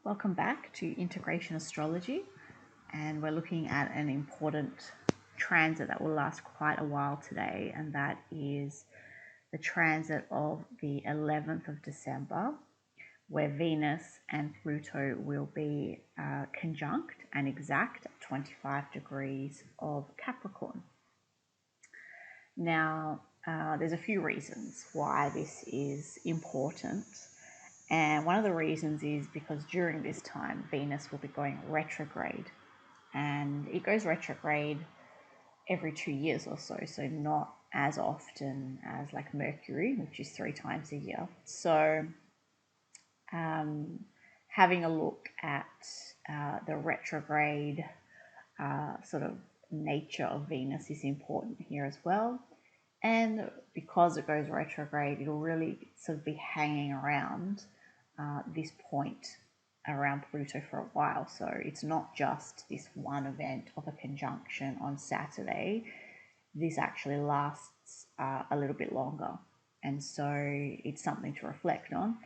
Welcome back to Integration Astrology, and we're looking at an important transit that will last quite a while today, and that is the transit of the 11th of December, where Venus and Pluto will be conjunct and exact at 25 degrees of Capricorn. Now, there's a few reasons why this is important. And one of the reasons is because during this time, Venus will be going retrograde. And it goes retrograde every 2 years or so, so not as often as like Mercury, which is 3 times a year. So having a look at the retrograde sort of nature of Venus is important here as well. And because it goes retrograde, it'll really sort of be hanging around this point around Pluto for a while. So it's not just this one event of a conjunction on Saturday. This actually lasts a little bit longer. And so it's something to reflect on.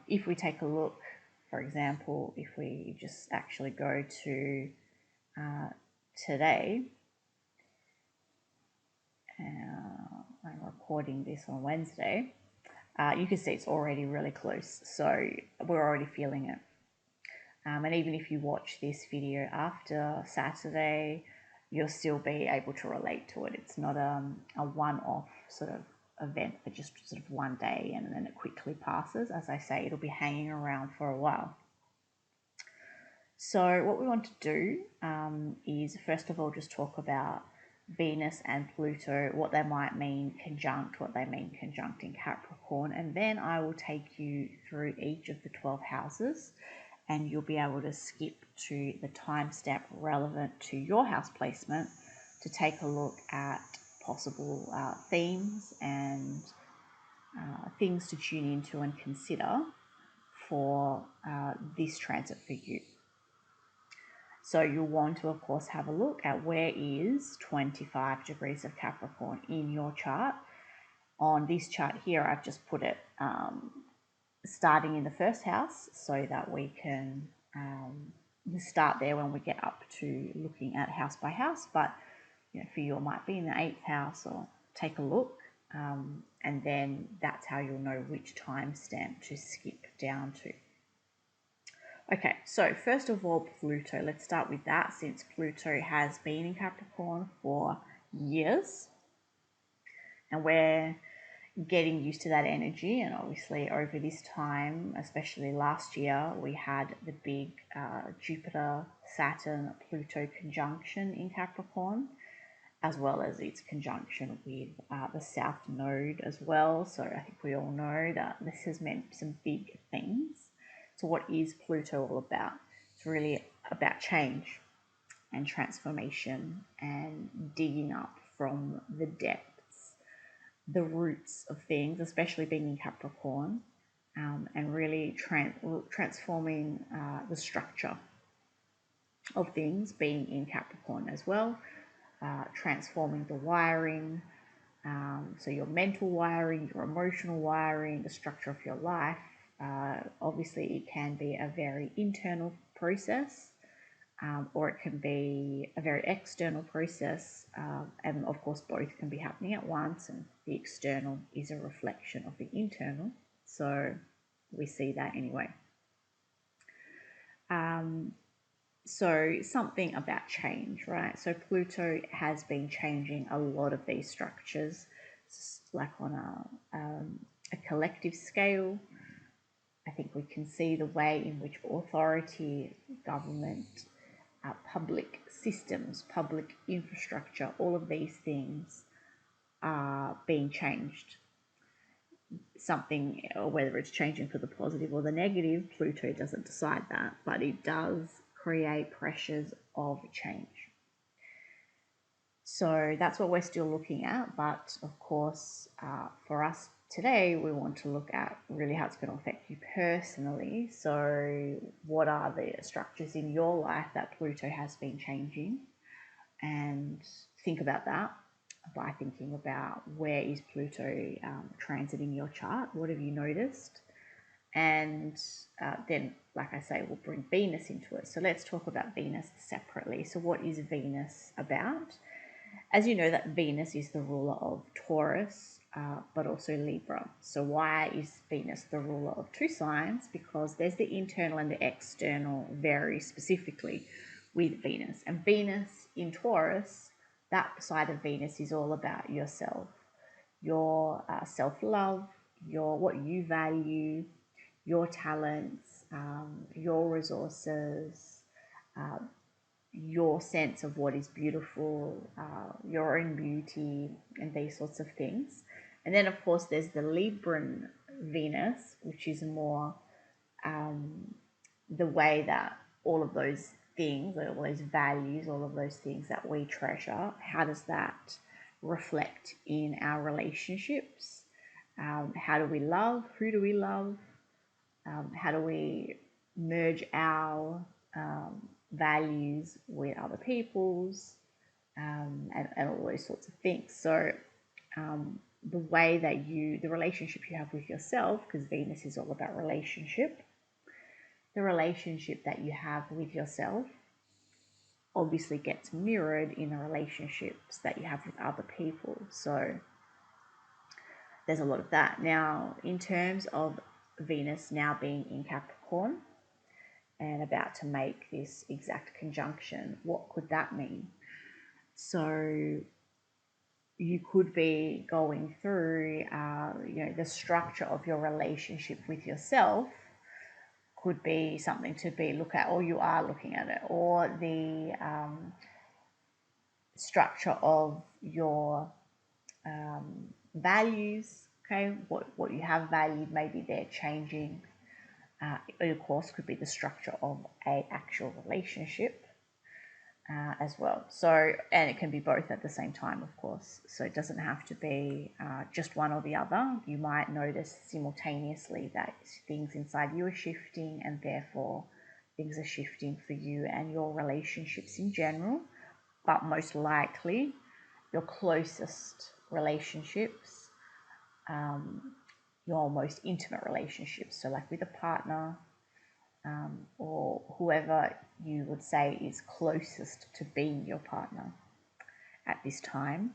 If we take a look, for example, if we just actually go to today, I'm recording this on Wednesday, you can see it's already really close, so we're already feeling it. And even if you watch this video after Saturday, you'll still be able to relate to it. It's not a one-off sort of event for just sort of one day and then it quickly passes. As I say, it'll be hanging around for a while. So what we want to do is first of all just talk about Venus and Pluto, what they might mean conjunct, what they mean conjunct in Capricorn, and then I will take you through each of the 12 houses and you'll be able to skip to the timestamp relevant to your house placement to take a look at possible themes and things to tune into and consider for this transit for you. So you'll want to, of course, have a look at where is 25 degrees of Capricorn in your chart. On this chart here, I've just put it starting in the first house so that we can start there when we get up to looking at house by house. But for you, it might be in the 8th house, or take a look. And then that's how you'll know which timestamp to skip down to. Okay, so first of all, Pluto. Let's start with that, since Pluto has been in Capricorn for years. And we're getting used to that energy. And obviously over this time, especially last year, we had the big Jupiter, Saturn, Pluto conjunction in Capricorn, as well as its conjunction with the South Node as well. So I think we all know that this has meant some big things. So what is Pluto all about? It's really about change and transformation and digging up from the depths, the roots of things, especially being in Capricorn, and really transforming the structure of things being in Capricorn as well, transforming the wiring, so your mental wiring, your emotional wiring, the structure of your life. Obviously, it can be a very internal process, or it can be a very external process, and of course both can be happening at once, and the external is a reflection of the internal, so we see that anyway. So something about change, right? So Pluto has been changing a lot of these structures, like on a collective scale. I think we can see the way in which authority, government, public systems, public infrastructure, all of these things are being changed. Something, or whether it's changing for the positive or the negative, Pluto doesn't decide that, but it does create pressures of change. So that's what we're still looking at, but of course, for us today, we want to look at really how it's going to affect you personally. So what are the structures in your life that Pluto has been changing? And think about that by thinking about where is Pluto transiting your chart? What have you noticed? And then, like I say, we'll bring Venus into it. So let's talk about Venus separately. So what is Venus about? As you know, that Venus is the ruler of Taurus, but also Libra. So why is Venus the ruler of two signs? Because there's the internal and the external very specifically with Venus. And Venus in Taurus, that side of Venus is all about yourself, your self-love, your what you value, your talents, your resources, your sense of what is beautiful, your own beauty, and these sorts of things. And then, of course, there's the Libran Venus, which is more the way that all of those things, all those values, all of those things that we treasure, how does that reflect in our relationships? How do we love? Who do we love? How do we merge our values with other people's, and all those sorts of things. So the way that the relationship you have with yourself, because Venus is all about relationship, the relationship that you have with yourself obviously gets mirrored in the relationships that you have with other people. So there's a lot of that. Now, in terms of Venus now being in Capricorn and about to make this exact conjunction, what could that mean? So you could be going through, the structure of your relationship with yourself could be something to be look at, or you are looking at it, or the structure of your values. Okay, what you have valued, maybe they're changing. It of course could be the structure of a actual relationship as well. So, and it can be both at the same time, of course. So it doesn't have to be just one or the other. You might notice simultaneously that things inside you are shifting, and therefore things are shifting for you and your relationships in general. But most likely, your closest relationships, your most intimate relationships, so like with a partner, or whoever you would say is closest to being your partner at this time.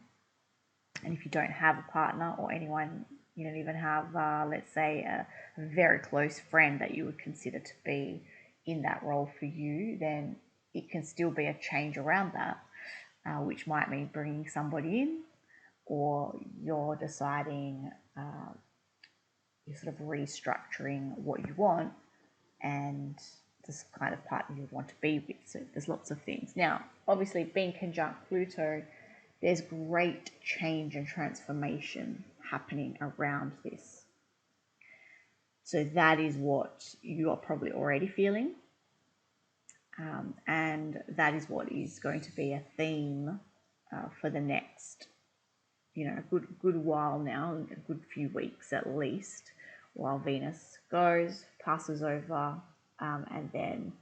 And if you don't have a partner or anyone, you don't even have, let's say, a very close friend that you would consider to be in that role for you, then it can still be a change around that, which might mean bringing somebody in, or you're deciding, you're sort of restructuring what you want and this kind of partner you want to be with. So there's lots of things. Now, obviously, being conjunct Pluto, there's great change and transformation happening around this. So that is what you are probably already feeling. And that is what is going to be a theme for the next, a good while now, a good few weeks at least, while Venus passes over, and then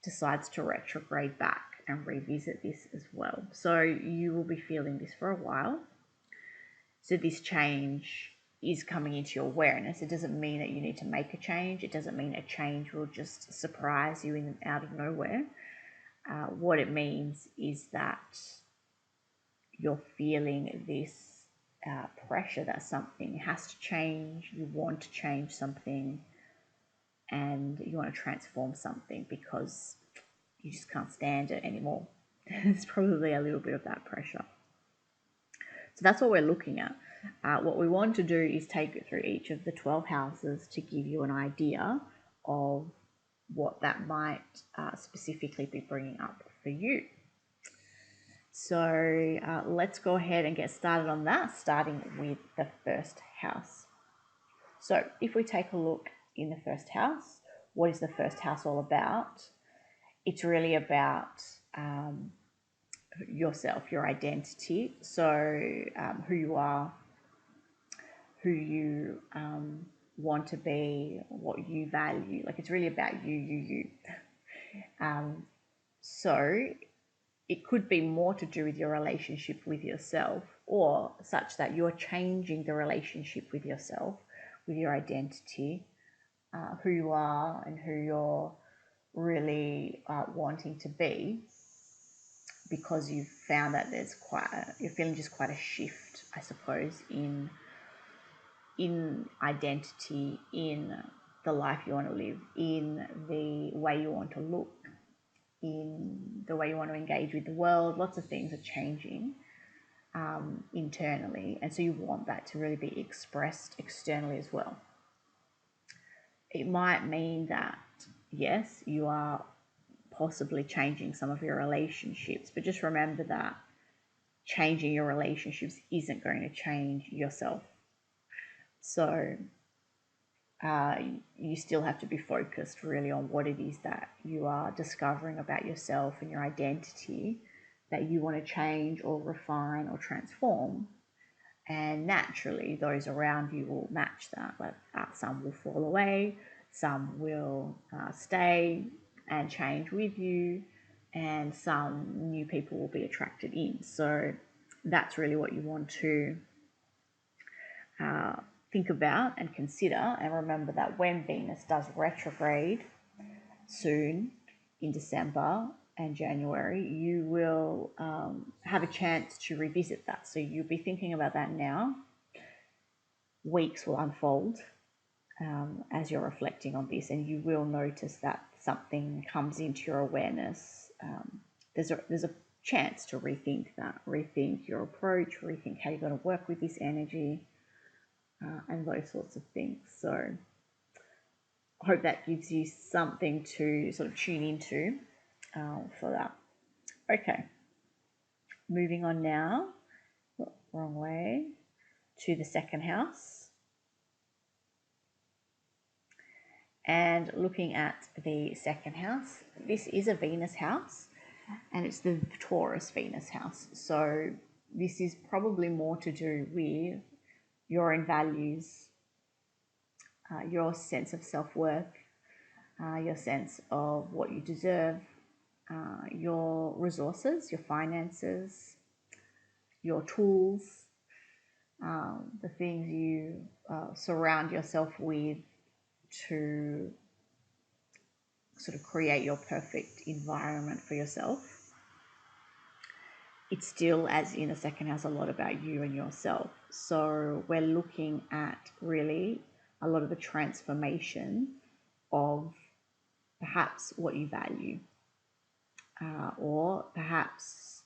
decides to retrograde back and revisit this as well. So you will be feeling this for a while. So this change is coming into your awareness. It doesn't mean that you need to make a change. It doesn't mean a change will just surprise you out of nowhere. What it means is that you're feeling this pressure that something has to change. You want to change something, and you want to transform something because you just can't stand it anymore. It's probably a little bit of that pressure. So that's what we're looking at. What we want to do is take it through each of the 12 houses to give you an idea of what that might specifically be bringing up for you. So let's go ahead and get started on that, starting with the first house. So if we take a look in the first house, what is the first house all about? It's really about yourself, your identity. So who you are, who you want to be, what you value. Like, it's really about you. So it could be more to do with your relationship with yourself, or such that you're changing the relationship with yourself, with your identity, who you are and who you're really wanting to be, because you've found that there's you're feeling just quite a shift, I suppose, in identity, in the life you want to live, in the way you want to look, in the way you want to engage with the world. Lots of things are changing internally, and so you want that to really be expressed externally as well. It might mean that, yes, you are possibly changing some of your relationships, but just remember that changing your relationships isn't going to change yourself. So you still have to be focused really on what it is that you are discovering about yourself and your identity that you want to change or refine or transform. And naturally, those around you will match that. But some will fall away, some will stay and change with you, and some new people will be attracted in. So that's really what you want to think about and consider. And remember that when Venus does retrograde soon in December and January, you will have a chance to revisit that. So you'll be thinking about that now. Weeks will unfold as you're reflecting on this, and you will notice that something comes into your awareness. There's a chance to rethink that, rethink your approach, rethink how you're going to work with this energy, and those sorts of things. So I hope that gives you something to sort of tune into for that. Okay, moving on now, wrong way, to the second house. And looking at the second house, this is a Venus house, and it's the Taurus Venus house. So this is probably more to do with your own values, your sense of self-worth, your sense of what you deserve, your resources, your finances, your tools, the things you surround yourself with to sort of create your perfect environment for yourself. It's still, as in the second house, a lot about you and yourself. So we're looking at really a lot of the transformation of perhaps what you value, or perhaps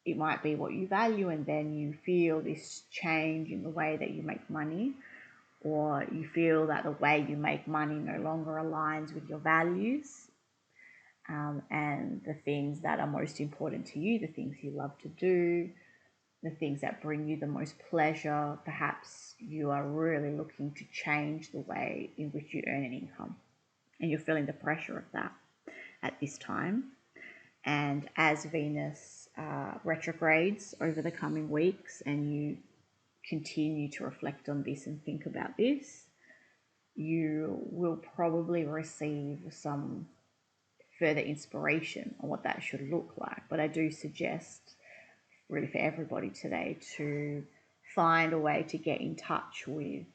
it might be what you value and then you feel this change in the way that you make money, or you feel that the way you make money no longer aligns with your values, and the things that are most important to you, the things you love to do, the things that bring you the most pleasure. Perhaps you are really looking to change the way in which you earn an income, and you're feeling the pressure of that at this time. And as Venus retrogrades over the coming weeks and you continue to reflect on this and think about this, you will probably receive some further inspiration on what that should look like. But I do suggest, really for everybody today, to find a way to get in touch with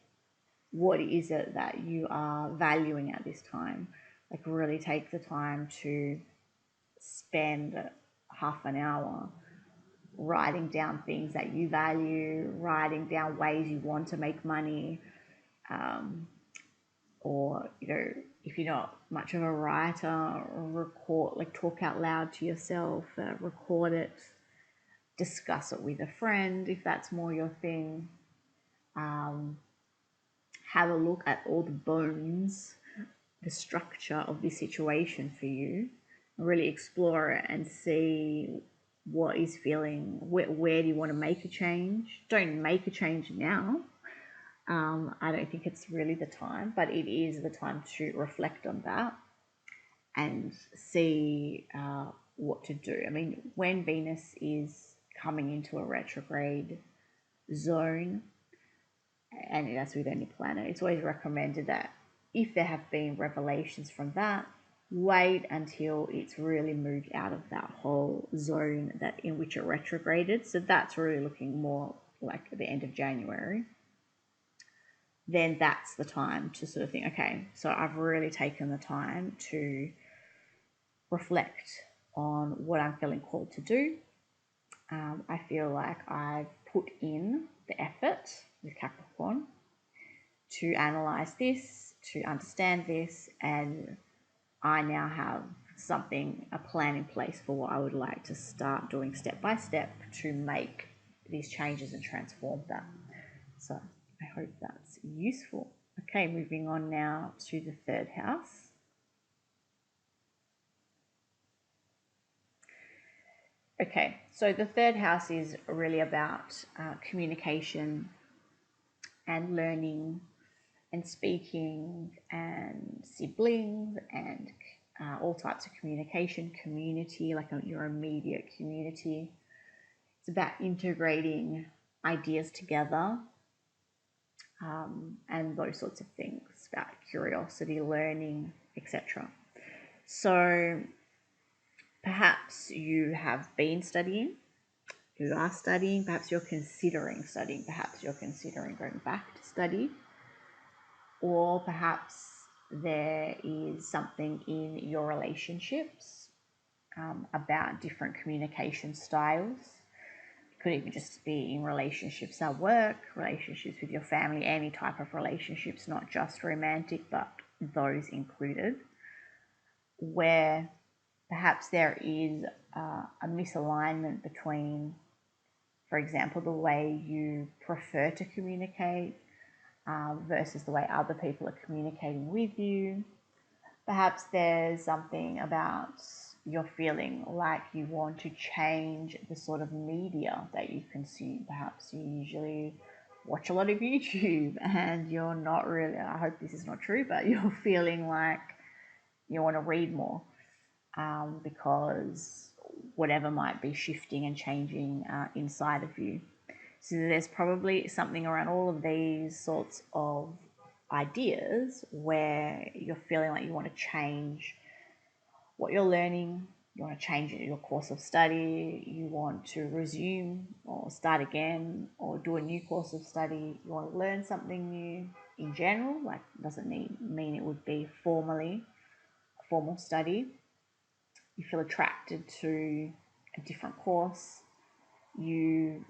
what is it that you are valuing at this time. Like, really take the time to spend half an hour writing down things that you value, writing down ways you want to make money, or if you're not much of a writer, record, like talk out loud to yourself, record it, discuss it with a friend if that's more your thing. Have a look at all the bones, the structure of this situation for you, really explore it and see what is feeling, where do you want to make a change. Don't make a change now. I don't think it's really the time, but it is the time to reflect on that and see what to do. I mean, when Venus is coming into a retrograde zone, and that's with any planet, it's always recommended that if there have been revelations from that, wait until it's really moved out of that whole zone that in which it retrograded. So that's really looking more like at the end of January. then that's the time to sort of think, okay, so I've really taken the time to reflect on what I'm feeling called to do. I feel like I've put in the effort with Capricorn to analyze this, to understand this, and I now have a plan in place for what I would like to start doing step by step to make these changes and transform that. So I hope that's useful. Okay, moving on now to the third house. Okay, so the third house is really about communication and learning and speaking and siblings and all types of communication, community, like your immediate community. It's about integrating ideas together and those sorts of things, about curiosity, learning, etc. So perhaps you have been studying, you are studying, perhaps you're considering studying, perhaps you're considering going back to study, or perhaps there is something in your relationships about different communication styles. It could even just be in relationships at work, relationships with your family, any type of relationships, not just romantic, but those included, where perhaps there is a misalignment between, for example, the way you prefer to communicate versus the way other people are communicating with you. Perhaps there's something about you're feeling like you want to change the sort of media that you consume. Perhaps you usually watch a lot of YouTube and you're not really, I hope this is not true, but you're feeling like you want to read more because whatever might be shifting and changing inside of you. So there's probably something around all of these sorts of ideas where you're feeling like you want to change what you're learning, you want to change your course of study, you want to resume or start again or do a new course of study, you want to learn something new in general, like doesn't mean it would be formally a formal study. You feel attracted to a different course, you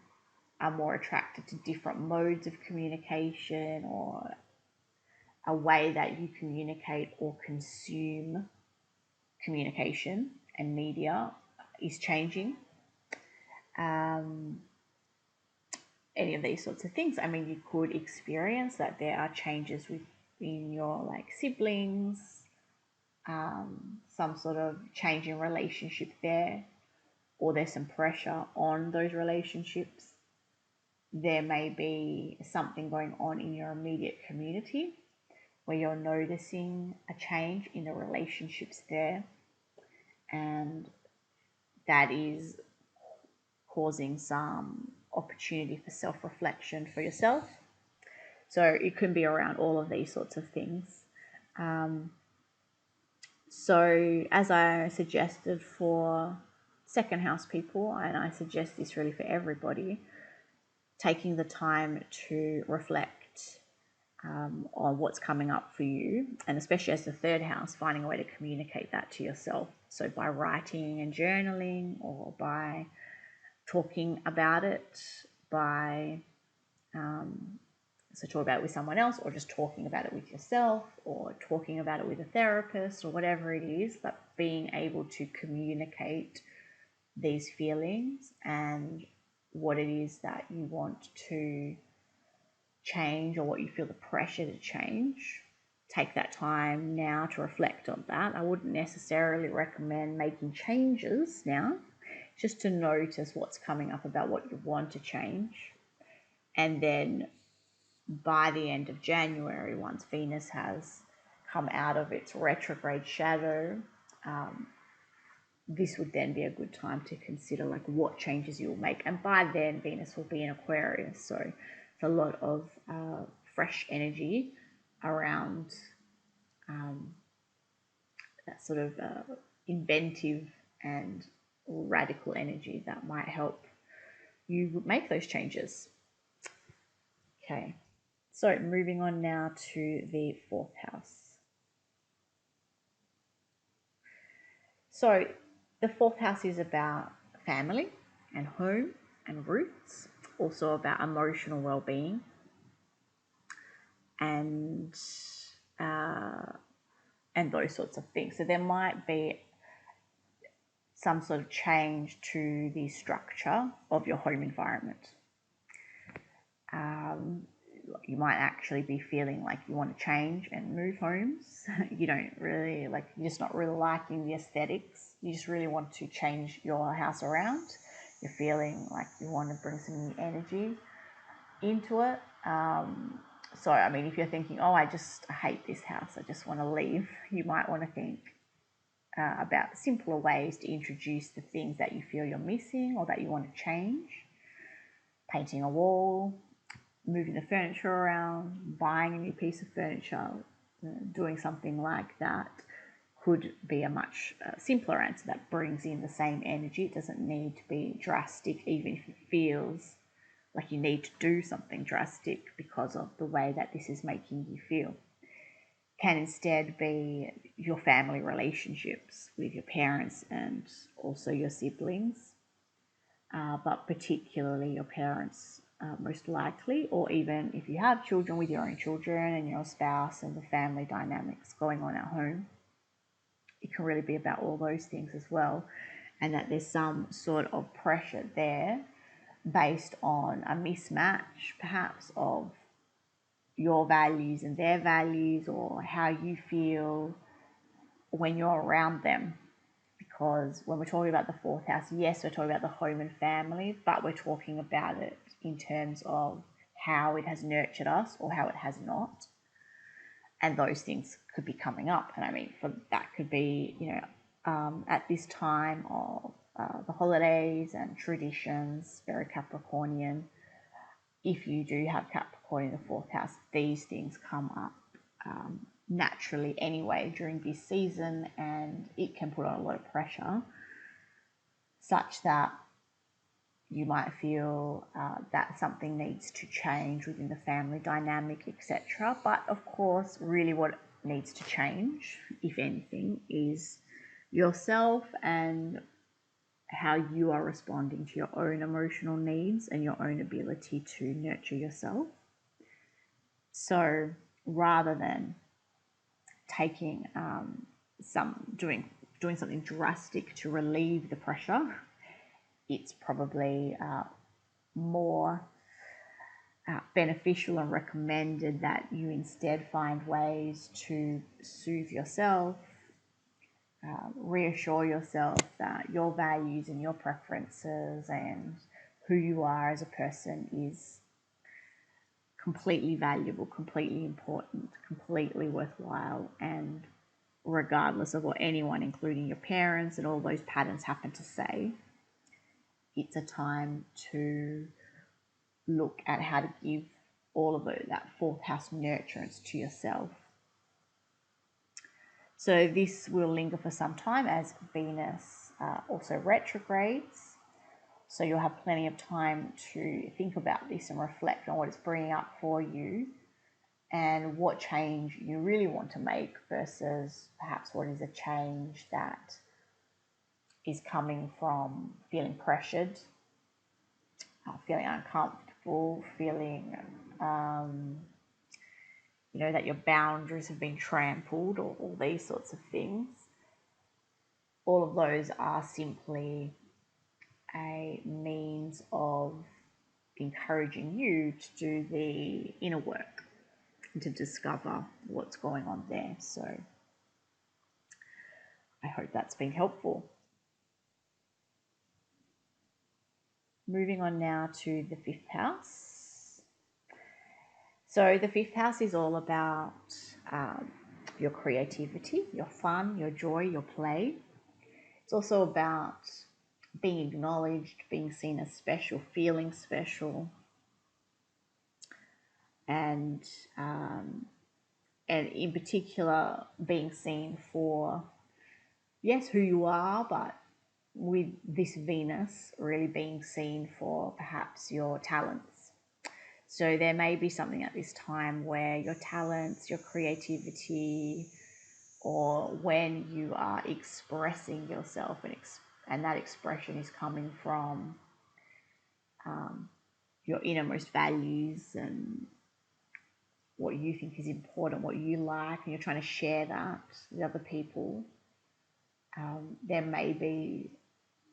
are more attracted to different modes of communication or a way that you communicate or consume communication and media is changing. Any of these sorts of things. I mean, you could experience that there are changes within your like siblings, some sort of change in relationship there, or there's some pressure on those relationships. There may be something going on in your immediate community where you're noticing a change in the relationships there, and that is causing some opportunity for self-reflection for yourself. So it can be around all of these sorts of things. So as I suggested for second house people, and I suggest this really for everybody, taking the time to reflect on what's coming up for you, and especially as the third house, finding a way to communicate that to yourself. So by writing and journaling, or by talking about it, by talk about it with someone else, or just talking about it with yourself, or talking about it with a therapist, or whatever it is, but being able to communicate these feelings and what it is that you want to change or what you feel the pressure to change. Take that time now to reflect on that. I wouldn't necessarily recommend making changes now, just to notice what's coming up about what you want to change. And then by the end of January, once Venus has come out of its retrograde shadow, this would then be a good time to consider like what changes you will make. And by then Venus will be in Aquarius, so it's a lot of fresh energy around that sort of inventive and radical energy that might help you make those changes. Okay, So moving on now to the fourth house. So the fourth house is about family and home and roots, also about emotional well-being and those sorts of things. So there might be some sort of change to the structure of your home environment. You might actually be feeling like you want to change and move homes. You don't really like, you're just not really liking the aesthetics. You just really want to change your house around. You're feeling like you want to bring some new energy into it. So, I mean, if you're thinking, oh, I hate this house, I just want to leave, you might want to think about simpler ways to introduce the things that you feel you're missing or that you want to change. Painting a wall, moving the furniture around, buying a new piece of furniture, doing something like that could be a much simpler answer that brings in the same energy. It doesn't need to be drastic, even if it feels like you need to do something drastic because of the way that this is making you feel. Can instead be your family relationships with your parents and also your siblings, but particularly your parents, most likely, or even if you have children, with your own children and your spouse and the family dynamics going on at home. It can really be about all those things as well, and that there's some sort of pressure there based on a mismatch perhaps of your values and their values, or how you feel when you're around them. Because when we're talking about the fourth house, yes, we're talking about the home and family, but we're talking about it in terms of how it has nurtured us or how it has not. And those things could be coming up. And I mean, that could be, at this time of the holidays and traditions, very Capricornian. If you do have Capricorn in the fourth house, these things come up naturally anyway during this season, and it can put on a lot of pressure, such that you might feel that something needs to change within the family dynamic, etc. But of course, really what needs to change, if anything, is yourself and how you are responding to your own emotional needs and your own ability to nurture yourself. So rather than taking doing something drastic to relieve the pressure, it's probably more beneficial and recommended that you instead find ways to soothe yourself, reassure yourself that your values and your preferences and who you are as a person is completely valuable, completely important, completely worthwhile, and regardless of what anyone, including your parents and all those patterns, happen to say, it's a time to look at how to give all of that fourth house nurturance to yourself. So this will linger for some time as Venus also retrogrades. So you'll have plenty of time to think about this and reflect on what it's bringing up for you and what change you really want to make versus perhaps what is a change that is coming from feeling pressured, feeling uncomfortable, feeling that your boundaries have been trampled, or all these sorts of things. All of those are simply a means of encouraging you to do the inner work and to discover what's going on there. So I hope that's been helpful. Moving on now to the fifth house. So the fifth house is all about your creativity, your fun, your joy, your play. It's also about being acknowledged, being seen as special, feeling special, and in particular being seen for, yes, who you are, but with this Venus really being seen for perhaps your talents. So there may be something at this time where your talents, your creativity, or when you are expressing yourself, and that expression is coming from your innermost values and what you think is important, what you like, and you're trying to share that with other people, there may be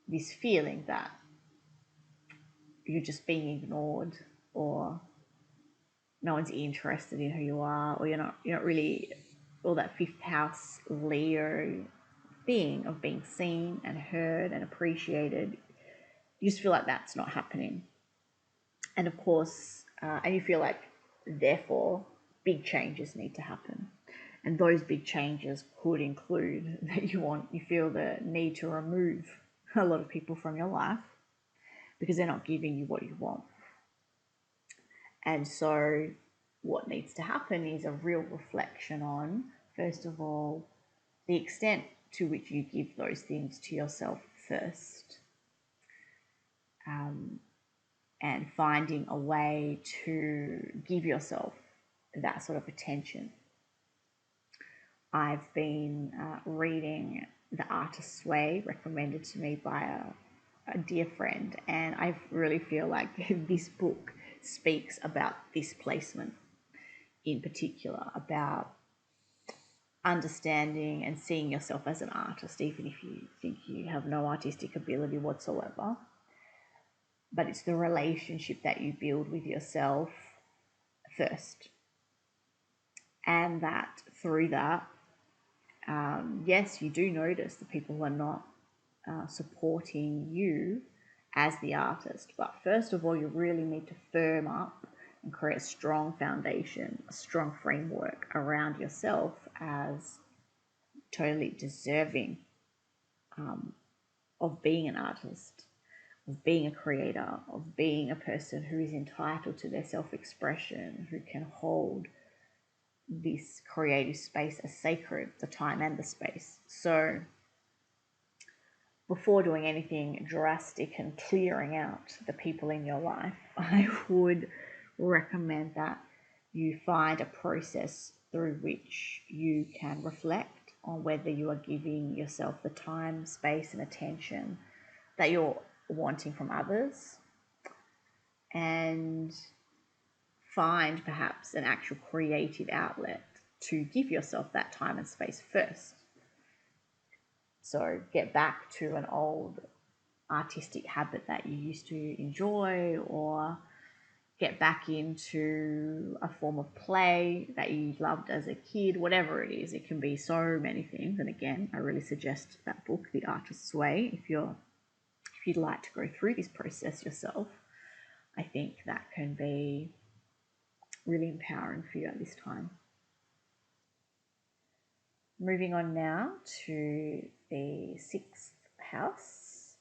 this feeling that you're just being ignored, or no one's interested in who you are, or you're not really, all that fifth house Leo thing of being seen and heard and appreciated. You just feel like that's not happening. And of course, and you feel like, therefore, big changes need to happen. And those big changes could include that you feel the need to remove a lot of people from your life because they're not giving you what you want. And so what needs to happen is a real reflection on, first of all, the extent to which you give those things to yourself first. And finding a way to give yourself that sort of attention. I've been reading The Artist's Way, recommended to me by a dear friend, and I really feel like this book speaks about this placement in particular, about understanding and seeing yourself as an artist, even if you think you have no artistic ability whatsoever. But it's the relationship that you build with yourself first. And that through that, yes, you do notice the people who are not supporting you as the artist. But first of all, you really need to firm up and create a strong foundation, a strong framework around yourself as totally deserving of being an artist, of being a creator, of being a person who is entitled to their self-expression, who can hold this creative space as sacred, the time and the space. So before doing anything drastic and clearing out the people in your life, I would recommend that you find a process through which you can reflect on whether you are giving yourself the time, space, and attention that you're wanting from others, and find perhaps an actual creative outlet to give yourself that time and space first. So get back to an old artistic habit that you used to enjoy, or get back into a form of play that you loved as a kid, whatever it is. It can be so many things. And again, I really suggest that book, The Artist's Way, if you'd like to go through this process yourself. I think that can be really empowering for you at this time. Moving on now to the 6th house.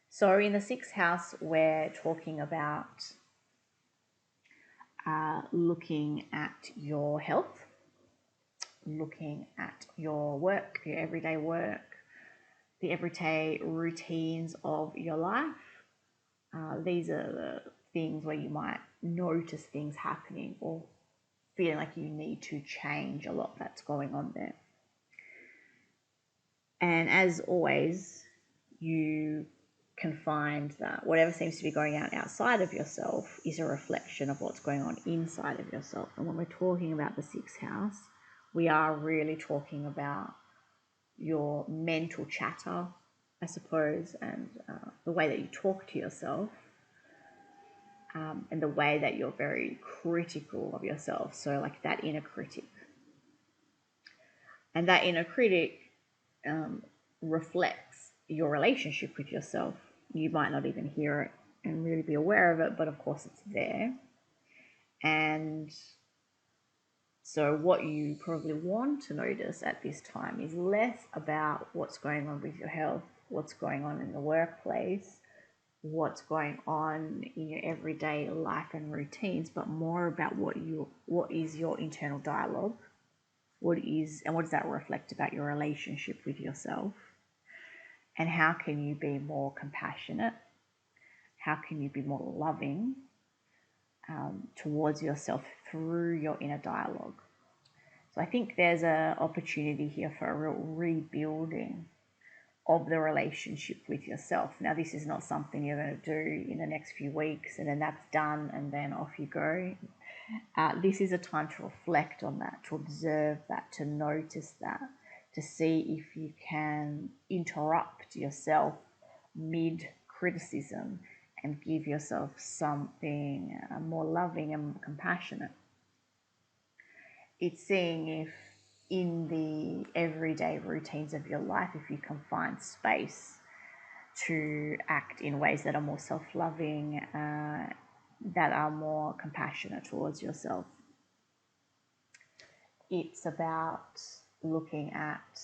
So in the 6th house, we're talking about looking at your health, looking at your work, your everyday work, the everyday routines of your life. These are the things where you might notice things happening or feeling like you need to change a lot that's going on there. And as always, you can find that whatever seems to be going on outside of yourself is a reflection of what's going on inside of yourself. And when we're talking about the 6th house, we are really talking about your mental chatter, I suppose, and the way that you talk to yourself, and the way that you're very critical of yourself. So like that inner critic. And that inner critic reflects your relationship with yourself. You might not even hear it and really be aware of it, but of course it's there. And so what you probably want to notice at this time is less about what's going on with your health, what's going on in the workplace, what's going on in your everyday life and routines, but more about what is your internal dialogue, what does that reflect about your relationship with yourself, and how can you be more compassionate, how can you be more loving towards yourself through your inner dialogue. So I think there's an opportunity here for a real rebuilding of the relationship with yourself. Now, this is not something you're going to do in the next few weeks and then that's done and then off you go. This is a time to reflect on that, to observe that, to notice that, to see if you can interrupt yourself mid-criticism and give yourself something more loving and compassionate. It's seeing if in the everyday routines of your life, if you can find space to act in ways that are more self-loving, that are more compassionate towards yourself. It's about looking at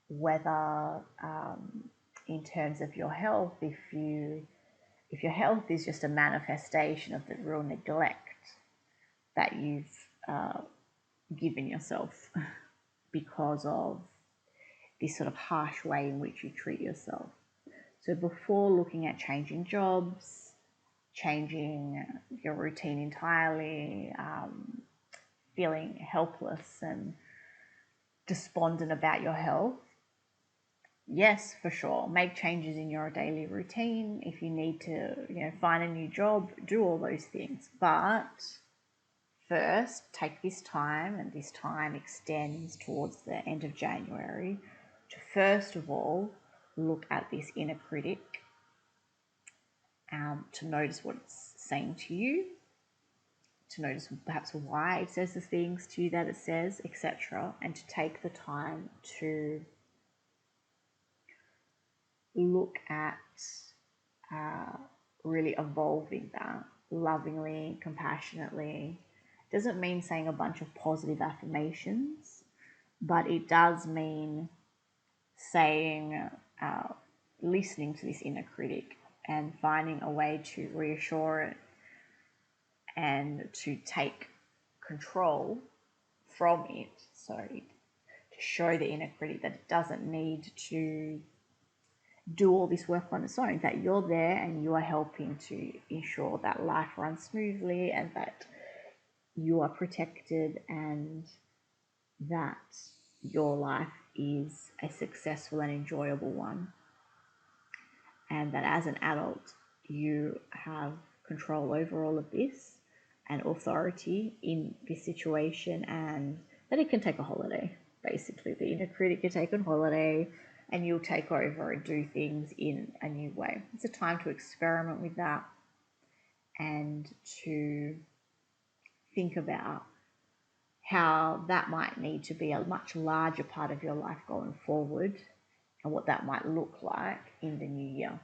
whether, in terms of your health, if your health is just a manifestation of the real neglect that you've given yourself because of this sort of harsh way in which you treat yourself. So before looking at changing jobs, changing your routine entirely, feeling helpless and despondent about your health, yes, for sure, make changes in your daily routine. If you need to, find a new job, do all those things. But first, take this time, and this time extends towards the end of January, to first of all look at this inner critic, to notice what it's saying to you, to notice perhaps why it says the things to you that it says, etc., and to take the time to look at really evolving that lovingly, compassionately. It doesn't mean saying a bunch of positive affirmations, but it does mean saying, listening to this inner critic and finding a way to reassure it and to take control from it. So to show the inner critic that it doesn't need to do all this work on its own, that you're there and you are helping to ensure that life runs smoothly and that you are protected and that your life is a successful and enjoyable one, and that as an adult you have control over all of this and authority in this situation, and that it can take a holiday. Basically, the inner critic can take a holiday and you'll take over and do things in a new way. It's a time to experiment with that and to think about how that might need to be a much larger part of your life going forward and what that might look like in the new year.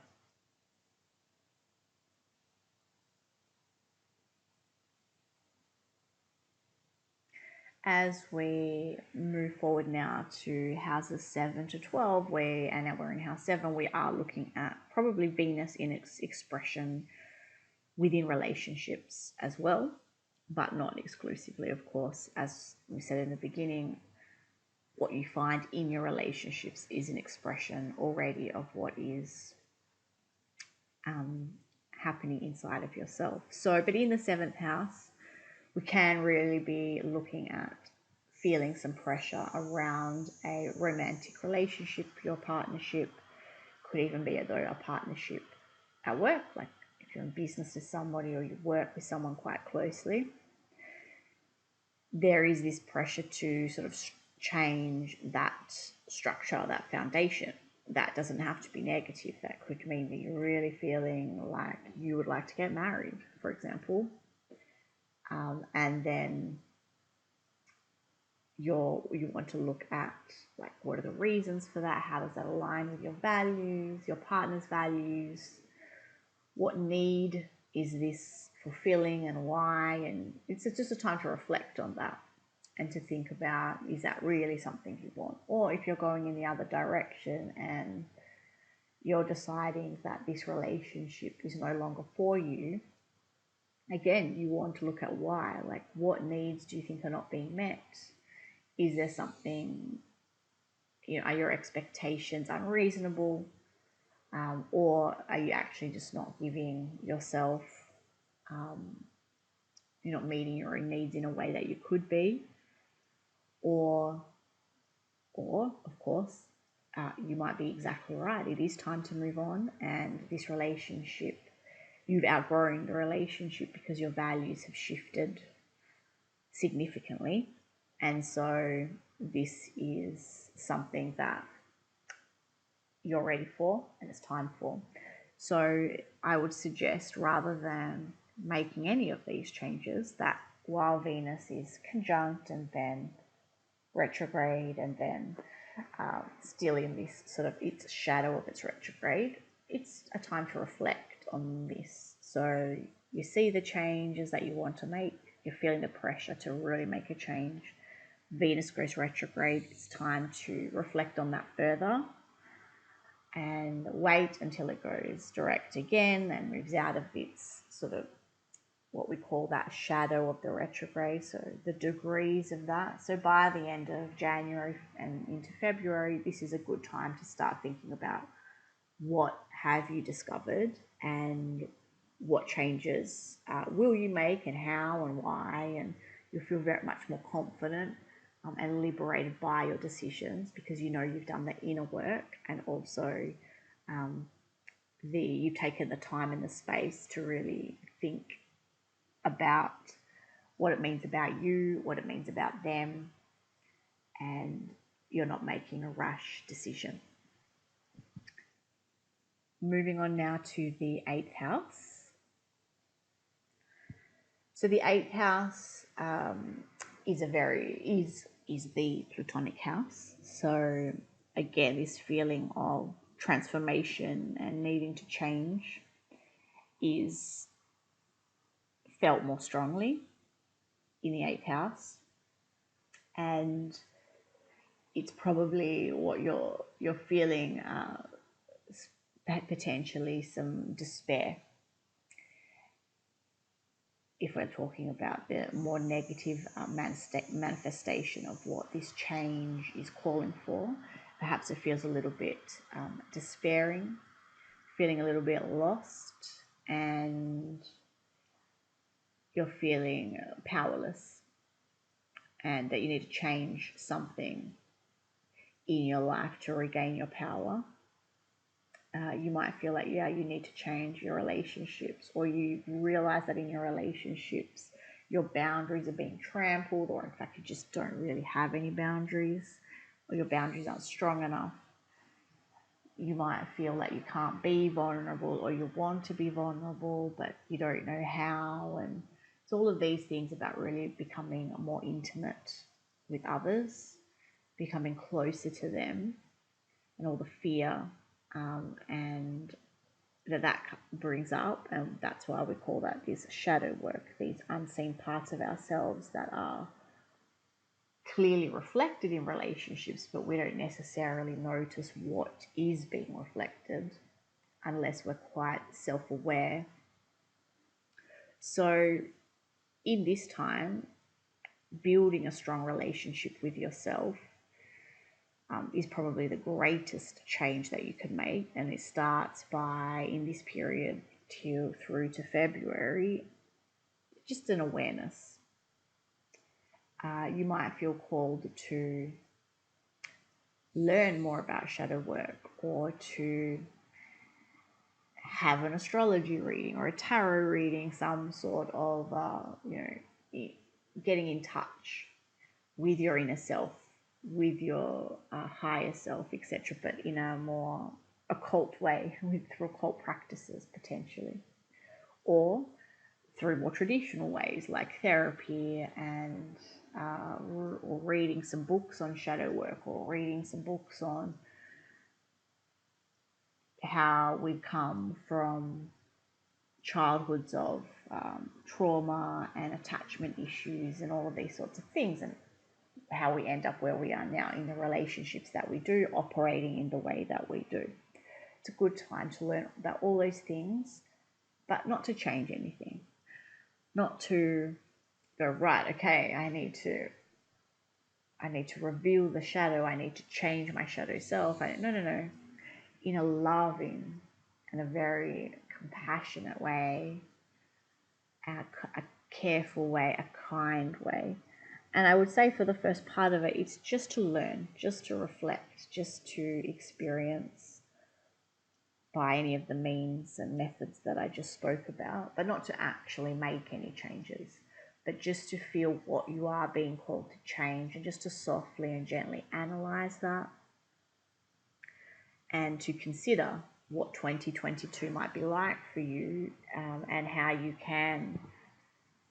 As we move forward now to houses 7 to 12, and now we're in house 7, we are looking at probably Venus in its expression within relationships as well, but not exclusively, of course. As we said in the beginning, what you find in your relationships is an expression already of what is happening inside of yourself. So, but in the 7th house, we can really be looking at feeling some pressure around a romantic relationship, your partnership. Could even be a partnership at work, like if you're in business with somebody or you work with someone quite closely. There is this pressure to sort of change that structure, that foundation. That doesn't have to be negative. That could mean that you're really feeling like you would like to get married, for example. And then you want to look at, like, what are the reasons for that? How does that align with your values, your partner's values? What need is this fulfilling and why? And it's just a time to reflect on that and to think about, is that really something you want? Or if you're going in the other direction and you're deciding that this relationship is no longer for you, again, you want to look at why. Like, what needs do you think are not being met? Is there something, are your expectations unreasonable? or are you actually just not giving yourself, you're not meeting your own needs in a way that you could be, or of course, you might be exactly right. It is time to move on, and this relationship, you've outgrown the relationship because your values have shifted significantly, and so this is something that you're ready for and it's time for. So I would suggest, rather than making any of these changes, that while Venus is conjunct and then retrograde and then still in this sort of its shadow of its retrograde, it's a time to reflect on this. So you see the changes that you want to make, you're feeling the pressure to really make a change. Venus goes retrograde, it's time to reflect on that further and wait until it goes direct again and moves out of its sort of what we call that shadow of the retrograde, so the degrees of that. So by the end of January and into February, this is a good time to start thinking about what have you discovered and what changes will you make and how and why, and you'll feel very much more confident and liberated by your decisions because you know you've done the inner work, and also you've taken the time and the space to really think about what it means about you, what it means about them, and you're not making a rash decision. Moving on now to the 8th house. So the 8th house is the Plutonic house. So again, this feeling of transformation and needing to change is felt more strongly in the 8th house, and it's probably what you're feeling, potentially some despair, if we're talking about the more negative manifestation of what this change is calling for. Perhaps it feels a little bit despairing, feeling a little bit lost, and you're feeling powerless, and that you need to change something in your life to regain your power. You might feel like, you need to change your relationships, or you realize that in your relationships, your boundaries are being trampled, or in fact, you just don't really have any boundaries, or your boundaries aren't strong enough. You might feel that you can't be vulnerable, or you want to be vulnerable, but you don't know how. And it's all of these things about really becoming more intimate with others, becoming closer to them, and all the fear and that brings up, and that's why we call that this shadow work, these unseen parts of ourselves that are clearly reflected in relationships, but we don't necessarily notice what is being reflected unless we're quite self-aware. So in this time, building a strong relationship with yourself is probably the greatest change that you can make, and it starts by, in this period through to February, just an awareness. You might feel called to learn more about shadow work, or to have an astrology reading or a tarot reading, some sort of getting in touch with your inner self, with your higher self, etc., but in a more occult way, through occult practices potentially, or through more traditional ways like therapy, and or reading some books on shadow work, or reading some books on how we come from childhoods of trauma and attachment issues and all of these sorts of things, and how we end up where we are now in the relationships that we do, operating in the way that we do. It's a good time to learn about all those things, but not to change anything. Not to go, right, okay, I need to reveal the shadow, I need to change my shadow self. No. In a loving, in a very compassionate way, a careful way, a kind way. And I would say for the first part of it, it's just to learn, just to reflect, just to experience by any of the means and methods that I just spoke about, but not to actually make any changes, but just to feel what you are being called to change, and just to softly and gently analyze that, and to consider what 2022 might be like for you, and how you can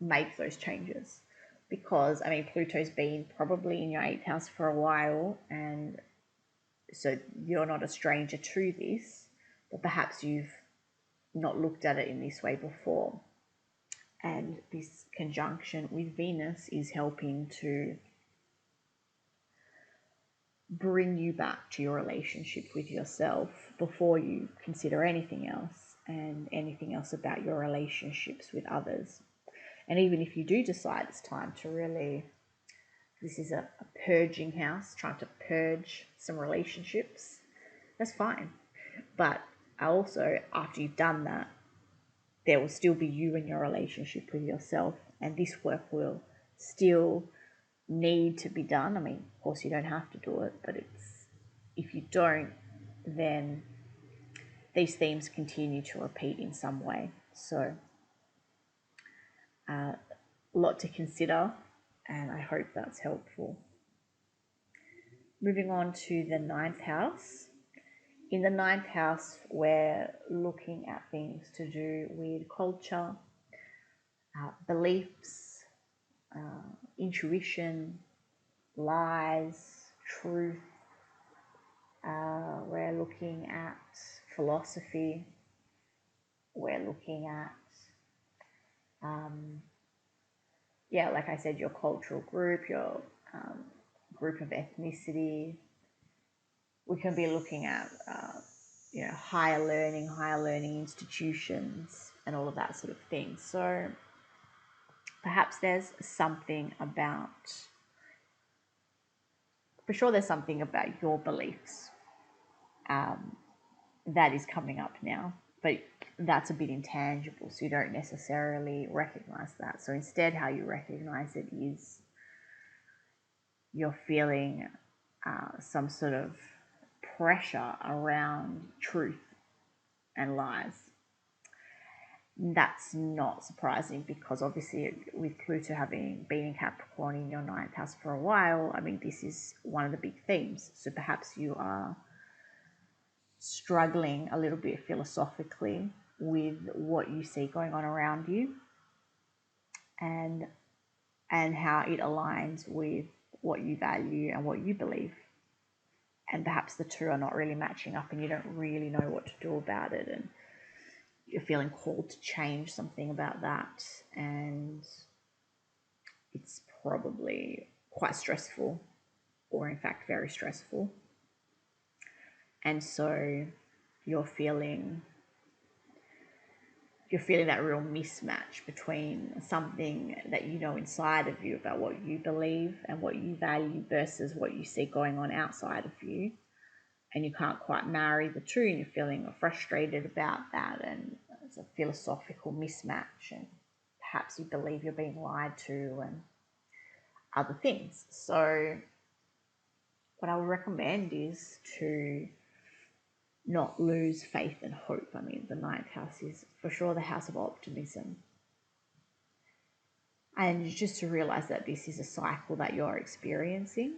make those changes. Because, I mean, Pluto's been probably in your 8th house for a while, and so you're not a stranger to this, but perhaps you've not looked at it in this way before. And this conjunction with Venus is helping to bring you back to your relationship with yourself before you consider anything else, and anything else about your relationships with others. And even if you do decide it's time to really, this is a purging house, trying to purge some relationships, that's fine. But also, after you've done that, there will still be you and your relationship with yourself, and this work will still need to be done. I mean, of course, you don't have to do it, but if you don't, then these themes continue to repeat in some way. So, a lot to consider, and I hope that's helpful. Moving on to the 9th house. In the 9th house, we're looking at things to do with culture, beliefs, intuition, lies, truth. We're looking at philosophy. We're looking at, like I said, your cultural group, your group of ethnicity. We can be looking at, higher learning institutions, and all of that sort of thing. So perhaps there's something about, for sure there's something about your beliefs that is coming up now, but that's a bit intangible, so you don't necessarily recognize that. So instead, how you recognize it is you're feeling some sort of pressure around truth and lies. That's not surprising, because obviously with Pluto having been in Capricorn in your 9th house for a while, I mean, this is one of the big themes. So perhaps you are struggling a little bit philosophically with what you see going on around you, and how it aligns with what you value and what you believe. And perhaps the two are not really matching up, and you don't really know what to do about it, and you're feeling called to change something about that, and it's probably quite stressful, or in fact very stressful. And so you're feeling that real mismatch between something that you know inside of you about what you believe and what you value versus what you see going on outside of you. And you can't quite marry the two, and you're feeling frustrated about that, and it's a philosophical mismatch, and perhaps you believe you're being lied to and other things. So what I would recommend is to not lose faith and hope. I mean, the 9th house is for sure the house of optimism. And just to realize that this is a cycle that you're experiencing,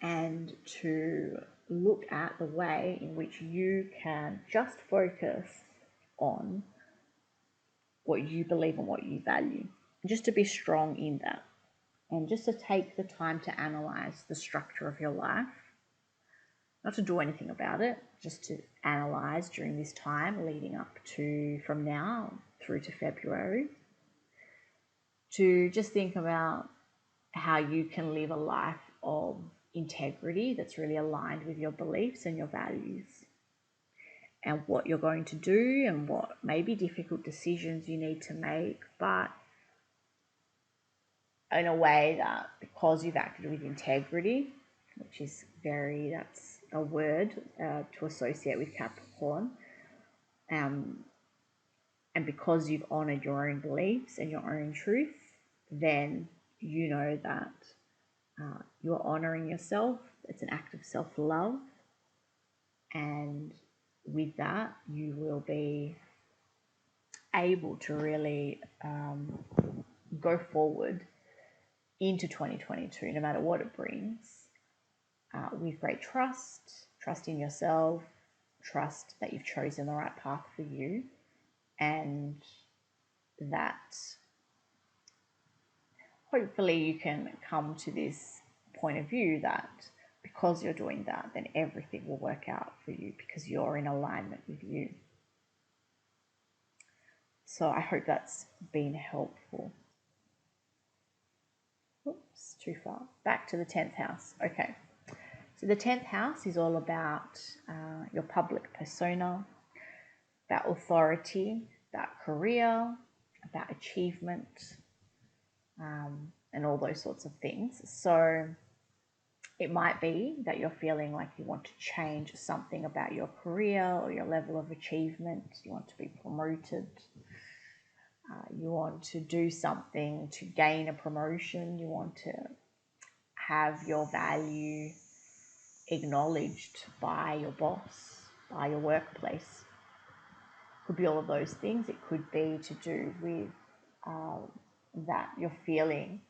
and to look at the way in which you can just focus on what you believe and what you value, and just to be strong in that, and just to take the time to analyze the structure of your life, not to do anything about it, just to analyze during this time leading up to, from now through to February, to just think about how you can live a life of integrity that's really aligned with your beliefs and your values, and what you're going to do, and what may be difficult decisions you need to make, but in a way that, because you've acted with integrity, which is that's a word to associate with Capricorn, And because you've honored your own beliefs and your own truth, then you know that you're honoring yourself. It's an act of self-love. And with that, you will be able to really go forward into 2022, no matter what it brings, with great trust in yourself, trust that you've chosen the right path for you, and that hopefully you can come to this point of view that because you're doing that, then everything will work out for you because you're in alignment with you. So I hope that's been helpful. Oops, too far. Back to the 10th house. Okay. So the 10th house is all about your public persona, about authority, about career, about achievement, and all those sorts of things. So it might be that you're feeling like you want to change something about your career or your level of achievement. You want to be promoted. You want to do something to gain a promotion. You want to have your value acknowledged by your boss, by your workplace. Could be all of those things. It could be to do with that you're feeling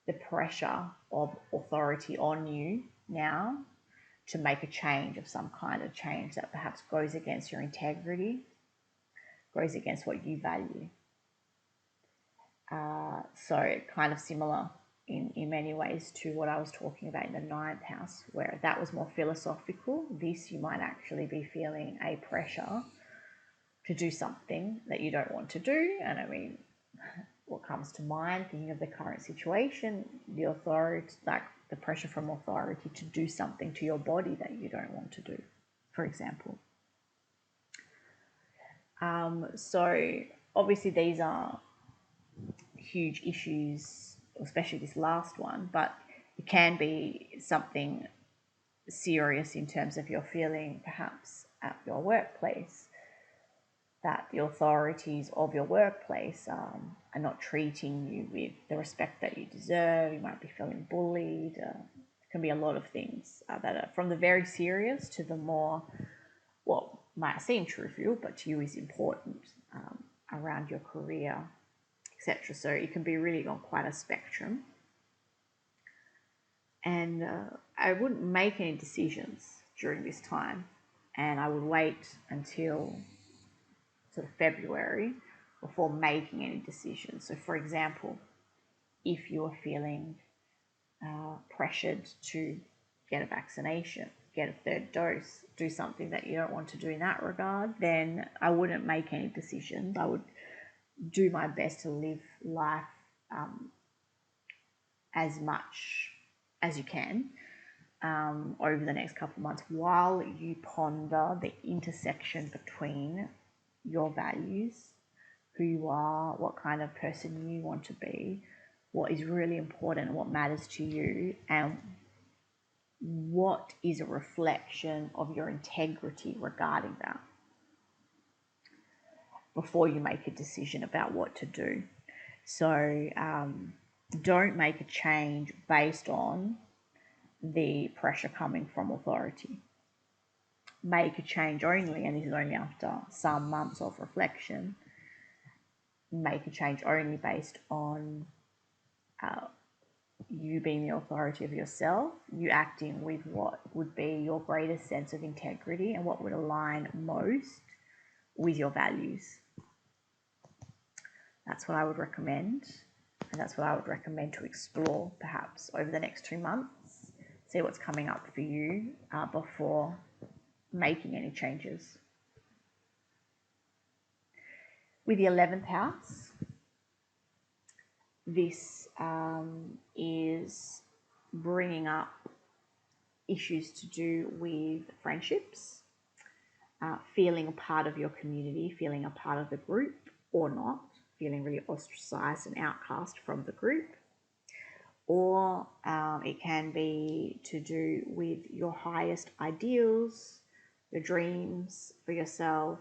the pressure of authority on you now to make a change of some kind of change that perhaps goes against your integrity, goes against what you value. So kind of similar in many ways to what I was talking about in the 9th house, where that was more philosophical. This, you might actually be feeling a pressure to do something that you don't want to do. And I mean, what comes to mind, thinking of the current situation, the authority, like the pressure from authority to do something to your body that you don't want to do, for example. So obviously these are huge issues, especially this last one, but it can be something serious in terms of you're feeling perhaps at your workplace that the authorities of your workplace are not treating you with the respect that you deserve. You might be feeling bullied. It can be a lot of things that are from the very serious to the more, what might seem trivial, but to you is important around your career, etc. So it can be really on quite a spectrum. And I wouldn't make any decisions during this time, and I would wait until sort of February before making any decisions. So, for example, if you are feeling pressured to get a vaccination, get a third dose, do something that you don't want to do in that regard, then I wouldn't make any decisions. I would do my best to live life as much as you can over the next couple of months while you ponder the intersection between your values, who you are, what kind of person you want to be, what is really important, what matters to you, and what is a reflection of your integrity regarding that before you make a decision about what to do. So don't make a change based on the pressure coming from authority. Make a change only, and this is only after some months of reflection, make a change only based on you being the authority of yourself, you acting with what would be your greatest sense of integrity and what would align most with your values. That's what I would recommend, and that's what I would recommend to explore perhaps over the next 2 months. See what's coming up for you before making any changes. With the 11th house, this is bringing up issues to do with friendships, feeling a part of your community, feeling a part of the group or not, feeling really ostracized and outcast from the group. Or it can be to do with your highest ideals, your dreams for yourself,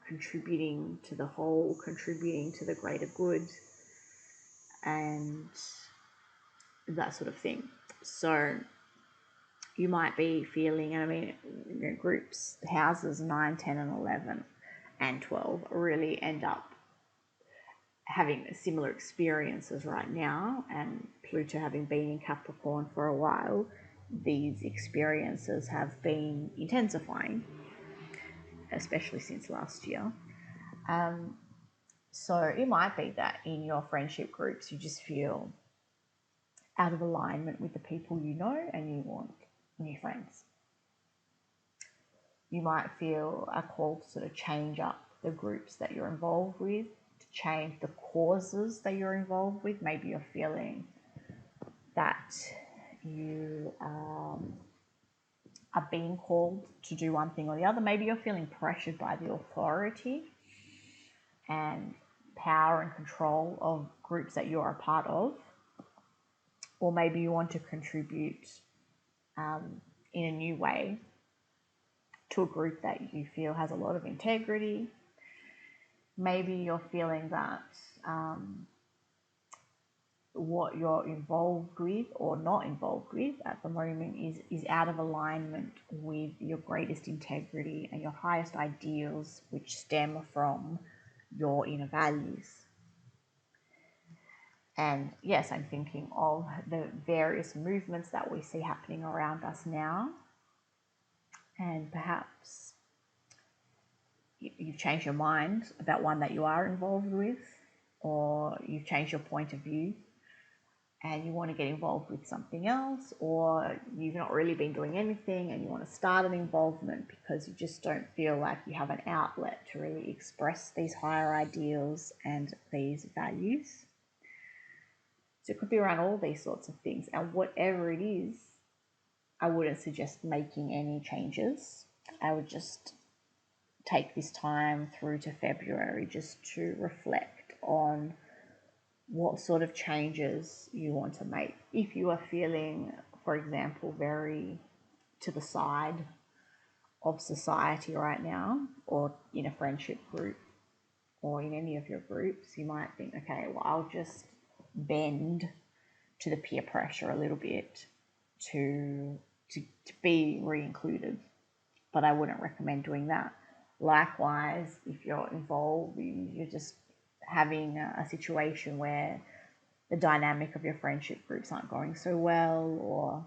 contributing to the whole, contributing to the greater good, and that sort of thing. So you might be feeling, and I mean, groups, houses 9, 10, and 11 and 12 really end up having similar experiences right now, and Pluto having been in Capricorn for a while, these experiences have been intensifying, especially since last year. So it might be that in your friendship groups you just feel out of alignment with the people you know and you want new friends. You might feel a call to sort of change up the groups that you're involved with, to change the causes that you're involved with. Maybe you're feeling that you are being called to do one thing or the other. Maybe you're feeling pressured by the authority and power and control of groups that you're a part of. Or maybe you want to contribute in a new way to a group that you feel has a lot of integrity. Maybe you're feeling that what you're involved with or not involved with at the moment is out of alignment with your greatest integrity and your highest ideals, which stem from your inner values. And yes, I'm thinking of the various movements that we see happening around us now. And perhaps you've changed your mind about one that you are involved with, or you've changed your point of view and you want to get involved with something else, or you've not really been doing anything and you want to start an involvement because you just don't feel like you have an outlet to really express these higher ideals and these values. So it could be around all these sorts of things, and whatever it is, I wouldn't suggest making any changes. I would just take this time through to February just to reflect on what sort of changes you want to make. If you are feeling, for example, very to the side of society right now, or in a friendship group, or in any of your groups, you might think, okay, well, I'll just bend to the peer pressure a little bit to be re-included. But I wouldn't recommend doing that. Likewise, if you're involved, you're just having a situation where the dynamic of your friendship groups aren't going so well, or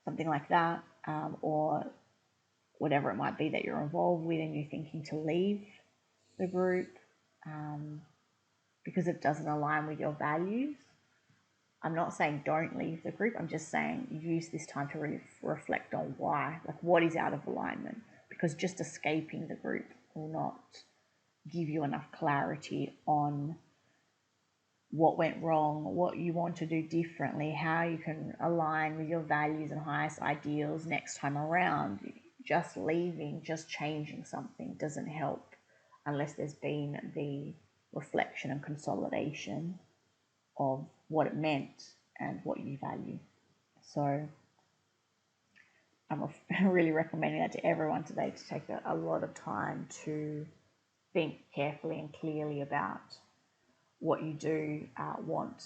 something like that, or whatever it might be that you're involved with and you're thinking to leave the group because it doesn't align with your values. I'm not saying don't leave the group. I'm just saying use this time to really reflect on why, like what is out of alignment, because just escaping the group will not give you enough clarity on what went wrong, what you want to do differently, how you can align with your values and highest ideals next time around. Just leaving, just changing something doesn't help unless there's been the reflection and consolidation of what it meant and what you value. So I'm really recommending that to everyone today, to take a lot of time to think carefully and clearly about what you do want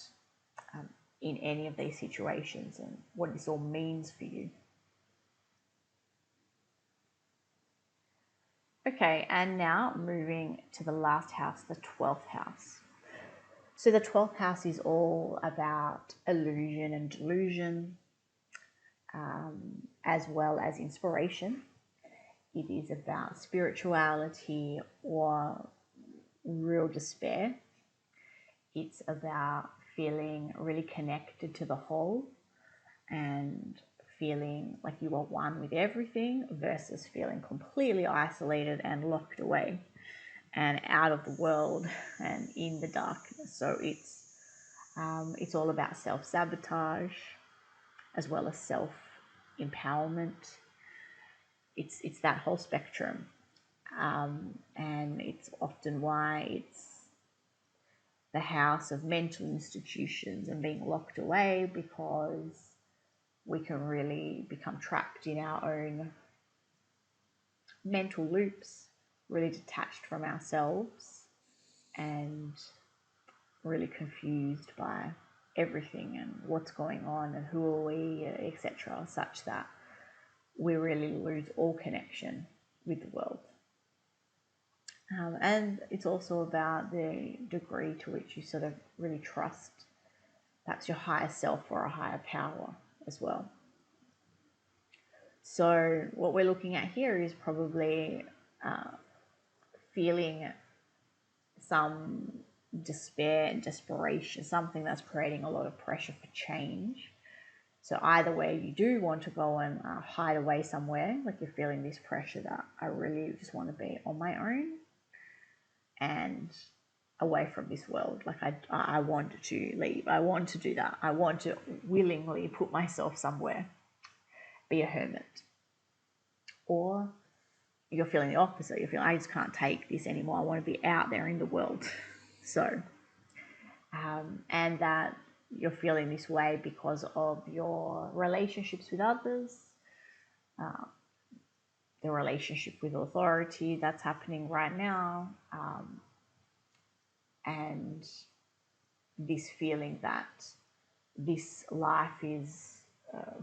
in any of these situations and what this all means for you. Okay, and now moving to the last house, the 12th house. So the 12th house is all about illusion and delusion, as well as inspiration. It is about spirituality or real despair. It's about feeling really connected to the whole and feeling like you are one with everything, versus feeling completely isolated and locked away and out of the world and in the darkness. So it's all about self-sabotage as well as self-empowerment. It's that whole spectrum, and it's often why it's the house of mental institutions and being locked away, because we can really become trapped in our own mental loops, really detached from ourselves and really confused by everything and what's going on and who are we, etc., such that we really lose all connection with the world. And it's also about the degree to which you sort of really trust perhaps your higher self or a higher power as well. So what we're looking at here is probably feeling some despair and desperation, something that's creating a lot of pressure for change. So either way, you do want to go and hide away somewhere, like you're feeling this pressure that I really just want to be on my own and away from this world. Like I want to leave. I want to do that. I want to willingly put myself somewhere, be a hermit. Or you're feeling the opposite. You're feeling, I just can't take this anymore. I want to be out there in the world. So, and that you're feeling this way because of your relationships with others, the relationship with authority that's happening right now, and this feeling that this life is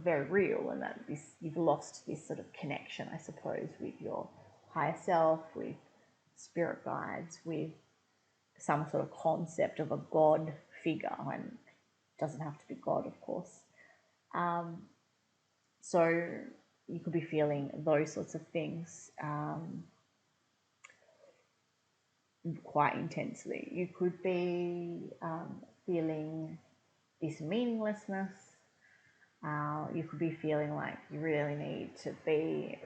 very real and that you've lost this sort of connection, I suppose, with your higher self, with spirit guides, with some sort of concept of a God figure, and it doesn't have to be God, of course. So you could be feeling those sorts of things quite intensely. You could be feeling this meaninglessness. You could be feeling like you really need to be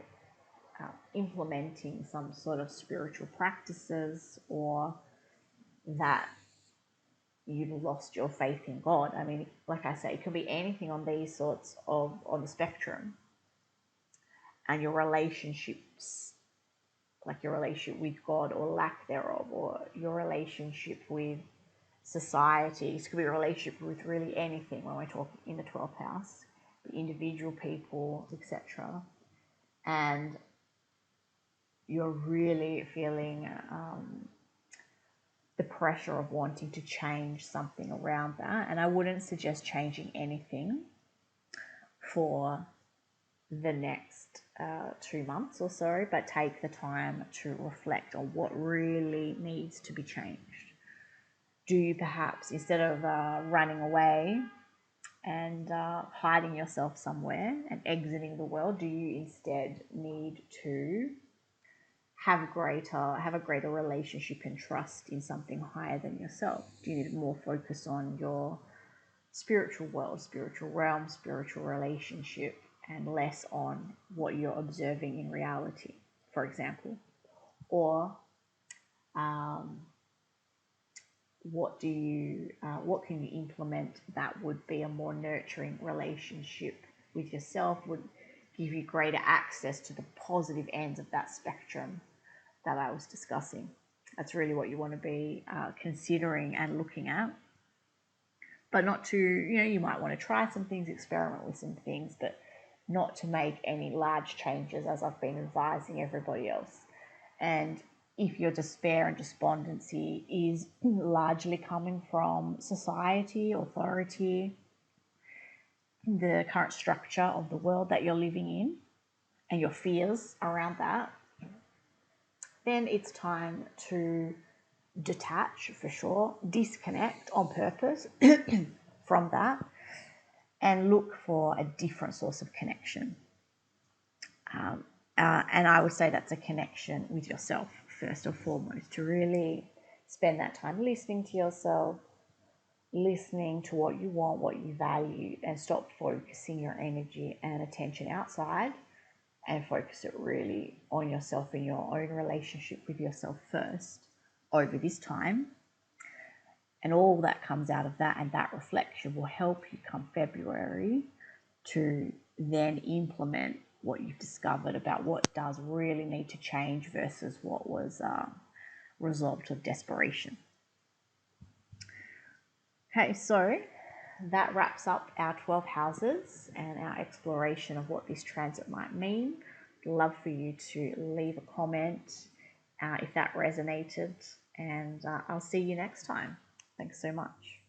implementing some sort of spiritual practices, or that you've lost your faith in God. I mean, like I say, it can be anything on these sorts of on the spectrum. And your relationships, like your relationship with God or lack thereof, or your relationship with society. This could be a relationship with really anything when we're talking in the 12th house, individual people, etc. And you're really feeling the pressure of wanting to change something around that. And I wouldn't suggest changing anything for the next 2 months or so, but take the time to reflect on what really needs to be changed. Do you perhaps, instead of running away and hiding yourself somewhere and exiting the world, do you instead need to have a greater relationship and trust in something higher than yourself? Do you need more focus on your spiritual world, spiritual realm, spiritual relationship, and less on what you're observing in reality, for example? Or what can you implement that would be a more nurturing relationship with yourself, would give you greater access to the positive ends of that spectrum that I was discussing? That's really what you want to be considering and looking at. But not to, you might want to try some things, experiment with some things, but not to make any large changes, as I've been advising everybody else. And if your despair and despondency is largely coming from society, authority, the current structure of the world that you're living in, and your fears around that, then it's time to detach, for sure, disconnect on purpose from that, and look for a different source of connection. And I would say that's a connection with yourself, first and foremost, to really spend that time listening to yourself, listening to what you want, what you value, and stop focusing your energy and attention outside, and focus it really on yourself and your own relationship with yourself first over this time. And all that comes out of that, and that reflection will help you come February to then implement what you've discovered about what does really need to change versus what was a result of desperation. Okay, so that wraps up our 12 houses and our exploration of what this transit might mean love for you to leave a comment if that resonated, and I'll see you next time. Thanks so much.